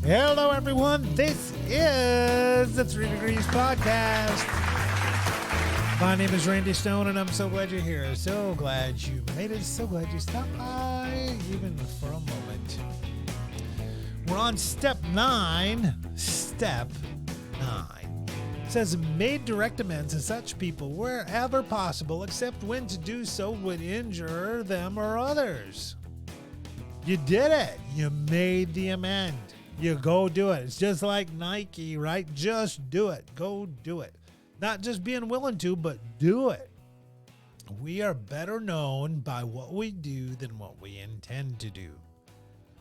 Hello, everyone. This is the 3 Degrees Podcast. My name is Randy Stone, and I'm so glad you're here. So glad you made it. So glad you stopped by, even for a moment. We're on step 9. Step 9. It says, made direct amends to such people wherever possible, except when to do so would injure them or others. You did it. You made the amend. You go do it. It's just like Nike, right? Just do it. Go do it. Not just being willing to, but do it. We are better known by what we do than what we intend to do.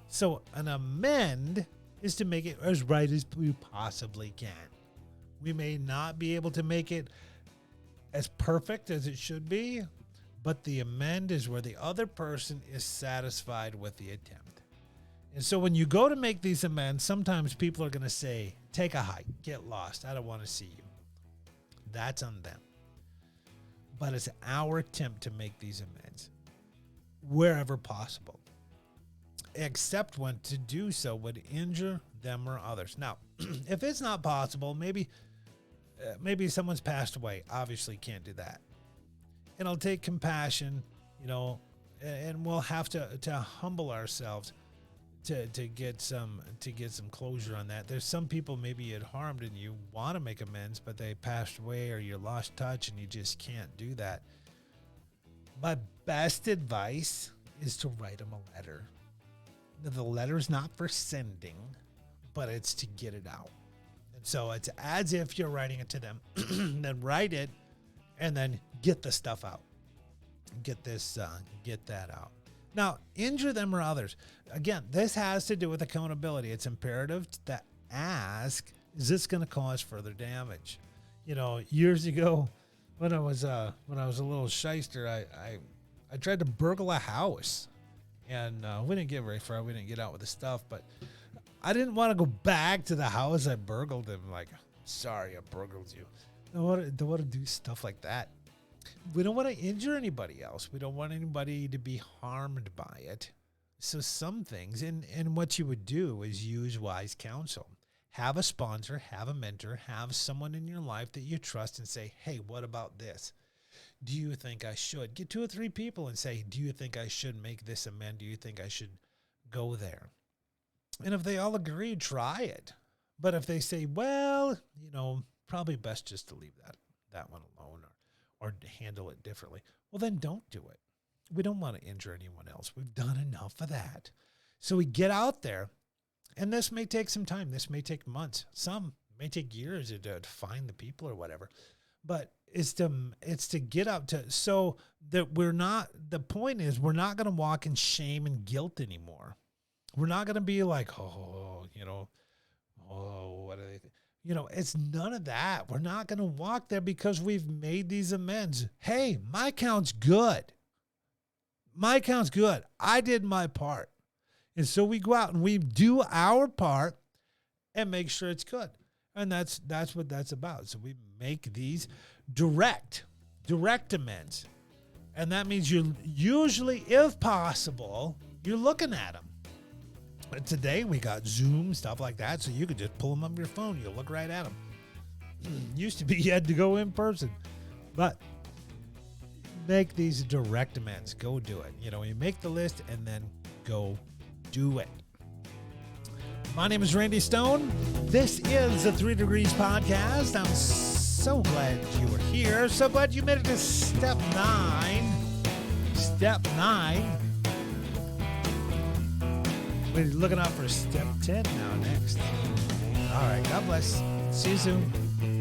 So an amend is to make it as right as we possibly can. We may not be able to make it as perfect as it should be, but the amend is where the other person is satisfied with the attempt. And so when you go to make these amends, sometimes people are going to say, take a hike, get lost, I don't want to see you. That's on them. But it's our attempt to make these amends wherever possible, except when to do so would injure them or others. Now, if it's not possible, maybe someone's passed away. Obviously can't do that. And it'll take compassion, and we'll have to humble ourselves to get some closure on that. There's some people maybe you had harmed and you want to make amends, but they passed away or you lost touch and you just can't do that. My best advice is to write them a letter. The letter's not for sending, but it's to get it out. And so it's as if you're writing it to them. Then write it and then get the stuff out. Get that out. Now, injure them or others. Again, this has to do with accountability. It's imperative to ask, is this going to cause further damage? Years ago when I was a little shyster, I tried to burgle a house. And we didn't get very far. We didn't get out with the stuff, but I didn't want to go back to the house I burgled him. Like, sorry, I burgled you. I don't want to do stuff like that. We don't want to injure anybody else. We don't want anybody to be harmed by it. So some things, and what you would do is use wise counsel. Have a sponsor, have a mentor, have someone in your life that you trust and say, hey, what about this? Do you think I should? Get 2 or 3 people and say, do you think I should make this amend? Do you think I should go there? And if they all agree, try it. But if they say, well, probably best just to leave that one alone or handle it differently, well, then don't do it. We don't want to injure anyone else. We've done enough of that. So we get out there, and this may take some time. This may take months. Some may take years to find the people or whatever. But it's to get out to, so that the point is we're not going to walk in shame and guilt anymore. We're not going to be like, what do they think? It's none of that. We're not going to walk there because we've made these amends. Hey, my count's good. My count's good. I did my part. And so we go out and we do our part and make sure it's good. And that's what that's about. So we make these direct amends. And that means you usually, if possible, you're looking at them. But today we got Zoom, stuff like that, so you could just pull them up your phone. You'll look right at them. Used to be you had to go in person. But make these direct amends. Go do it. You make the list and then go do it. My name is Randy Stone. This is the 3 Degrees Podcast. I'm so glad you were here. So glad you made it to step 9. Step 9. We're looking out for step 10 now next. All right. God bless. See you soon.